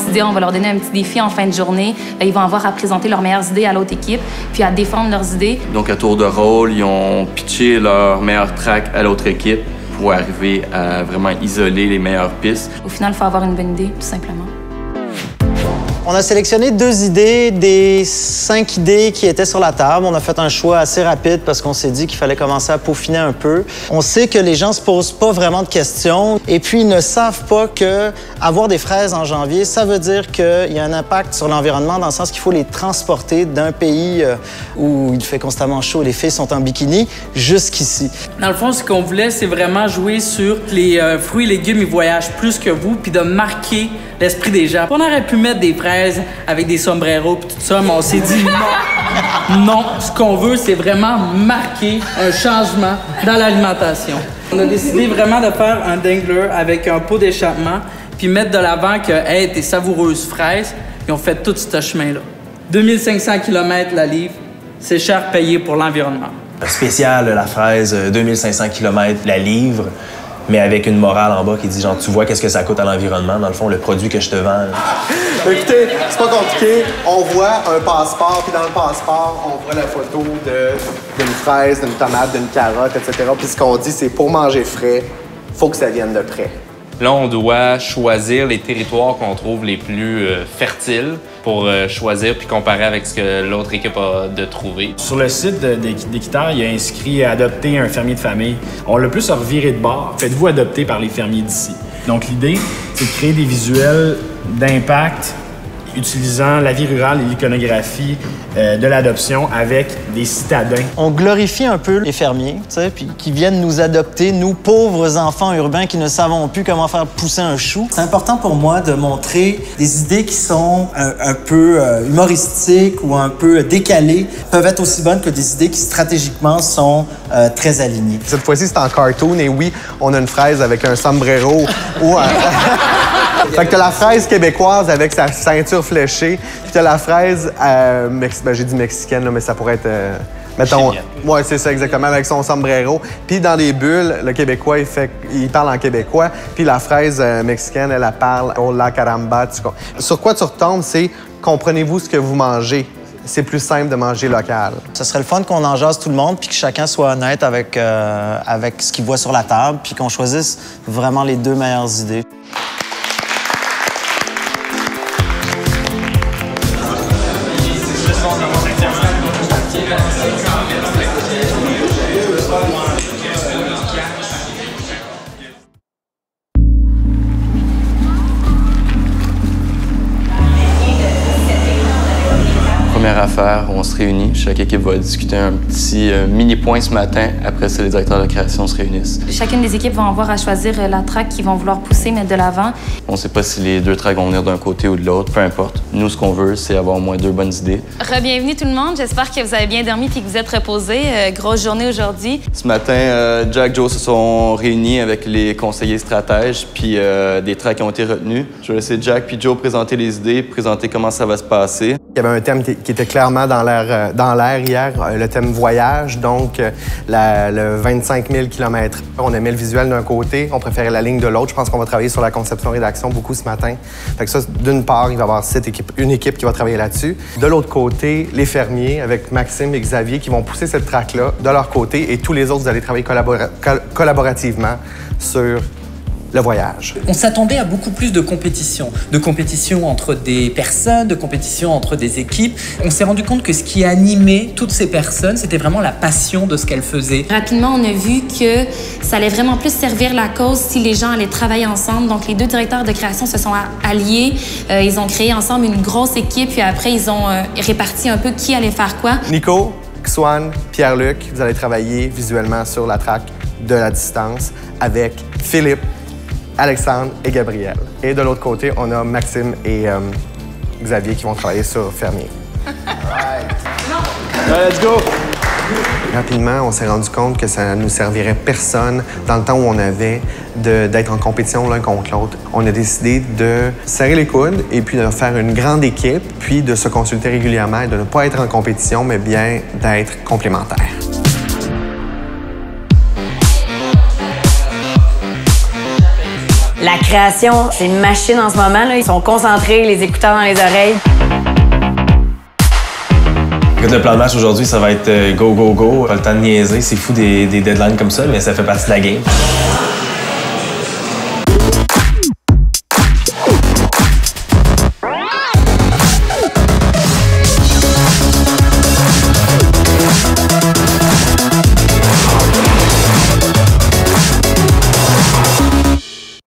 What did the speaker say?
quotidien. On va leur donner un petit défi en fin de journée. Ils vont avoir à présenter leurs meilleures idées à l'autre équipe, puis à défendre leurs idées. Donc, à tour de rôle, ils ont pitché leur meilleur track à l'autre équipe pour arriver à vraiment isoler les meilleures pistes. Au final, il faut avoir une bonne idée, tout simplement. On a sélectionné 2 idées des 5 idées qui étaient sur la table. On a fait un choix assez rapide parce qu'on s'est dit qu'il fallait commencer à peaufiner un peu. On sait que les gens se posent pas vraiment de questions et puis ils ne savent pas que avoir des fraises en janvier, ça veut dire qu'il y a un impact sur l'environnement dans le sens qu'il faut les transporter d'un pays où il fait constamment chaud et les filles sont en bikini jusqu'ici. Dans le fond, ce qu'on voulait, c'est vraiment jouer sur les fruits et légumes, ils voyagent plus que vous, puis de marquer l'esprit des gens. On aurait pu mettre des fraises avec des sombreros puis tout ça, mais on s'est dit non. Non, ce qu'on veut, c'est vraiment marquer un changement dans l'alimentation. On a décidé vraiment de faire un dangler avec un pot d'échappement puis mettre de l'avant que, hey, tes savoureuses fraises, ils ont fait tout ce chemin-là. 2500 km la livre, c'est cher payé pour l'environnement. Spécial, la fraise, 2500 km la livre, mais avec une morale en bas qui dit, genre, tu vois qu'est-ce que ça coûte à l'environnement, dans le fond, le produit que je te vends. Écoutez, c'est pas compliqué. On voit un passeport, puis dans le passeport, on voit la photo d'une fraise, d'une tomate, d'une carotte, etc. Puis ce qu'on dit, c'est pour manger frais, faut que ça vienne de près. Là, on doit choisir les territoires qu'on trouve les plus fertiles pour choisir puis comparer avec ce que l'autre équipe a de trouver. Sur le site d'Équiterre, il y a inscrit « Adopter un fermier de famille ». On l'a plus reviré de bord. Faites-vous adopter par les fermiers d'ici. Donc, l'idée, c'est de créer des visuels d'impact utilisant la vie rurale et l'iconographie de l'adoption avec des citadins. On glorifie un peu les fermiers, tu sais, puis qui viennent nous adopter, nous pauvres enfants urbains qui ne savons plus comment faire pousser un chou. C'est important pour moi de montrer des idées qui sont un peu humoristiques ou un peu décalées, peuvent être aussi bonnes que des idées qui stratégiquement sont très alignées. Cette fois-ci, c'est en cartoon et oui, on a une fraise avec un sombrero ou un... Fait que t'as la fraise québécoise avec sa ceinture fléchée, puis t'as la fraise, j'ai dit mexicaine, là, mais ça pourrait être, mettons... Ouais, c'est ça, exactement, avec son sombrero. Puis dans les bulles, le Québécois, il parle en québécois, puis la fraise mexicaine, elle parle au la caramba. Sur quoi tu retombes, c'est comprenez-vous ce que vous mangez? C'est plus simple de manger local. Ce serait le fun qu'on en jase tout le monde, puis que chacun soit honnête avec ce qu'il voit sur la table, puis qu'on choisisse vraiment les 2 meilleures idées. Première affaire, on se réunit. Chaque équipe va discuter un petit mini-point ce matin. Après ça, les directeurs de création se réunissent. Chacune des équipes va avoir à choisir la track qu'ils vont vouloir pousser, mettre de l'avant. On ne sait pas si les 2 tracks vont venir d'un côté ou de l'autre, peu importe. Nous, ce qu'on veut, c'est avoir au moins 2 bonnes idées. Re-bienvenue tout le monde. J'espère que vous avez bien dormi et que vous êtes reposés. Grosse journée aujourd'hui. Ce matin, Jack et Joe se sont réunis avec les conseillers stratèges, puis des tracks ont été retenus. Je vais laisser Jack puis Joe présenter les idées, présenter comment ça va se passer. Il y avait un thème qui était clairement dans l'air hier, le thème voyage, donc le 25 000 km. On aimait le visuel d'un côté, on préférait la ligne de l'autre. Je pense qu'on va travailler sur la conception-rédaction beaucoup ce matin. Fait que ça, d'une part, il va y avoir une équipe qui va travailler là-dessus. De l'autre côté, les fermiers, avec Maxime et Xavier, qui vont pousser cette track-là de leur côté, et tous les autres, vous allez travailler collaborativement sur le voyage. On s'attendait à beaucoup plus de compétition entre des personnes, de compétition entre des équipes. On s'est rendu compte que ce qui animait toutes ces personnes, c'était vraiment la passion de ce qu'elles faisaient. Rapidement, on a vu que ça allait vraiment plus servir la cause si les gens allaient travailler ensemble. Donc, les 2 directeurs de création se sont alliés. Ils ont créé ensemble une grosse équipe, puis après, ils ont réparti un peu qui allait faire quoi. Nico, Xuan, Pierre-Luc, vous allez travailler visuellement sur la track de la distance avec Philippe, Alexandre et Gabriel. Et de l'autre côté, on a Maxime et Xavier qui vont travailler sur Fermier. Let's go! Rapidement, on s'est rendu compte que ça ne nous servirait personne dans le temps où on avait d'être en compétition l'un contre l'autre. On a décidé de serrer les coudes et puis de faire une grande équipe, puis de se consulter régulièrement et de ne pas être en compétition, mais bien d'être complémentaires. La création, c'est une machine en ce moment. Là. Ils sont concentrés, les écouteurs dans les oreilles. Écoute, le plan de match aujourd'hui, ça va être go, go, go. Pas le temps de niaiser. C'est fou des deadlines comme ça, mais ça fait partie de la game.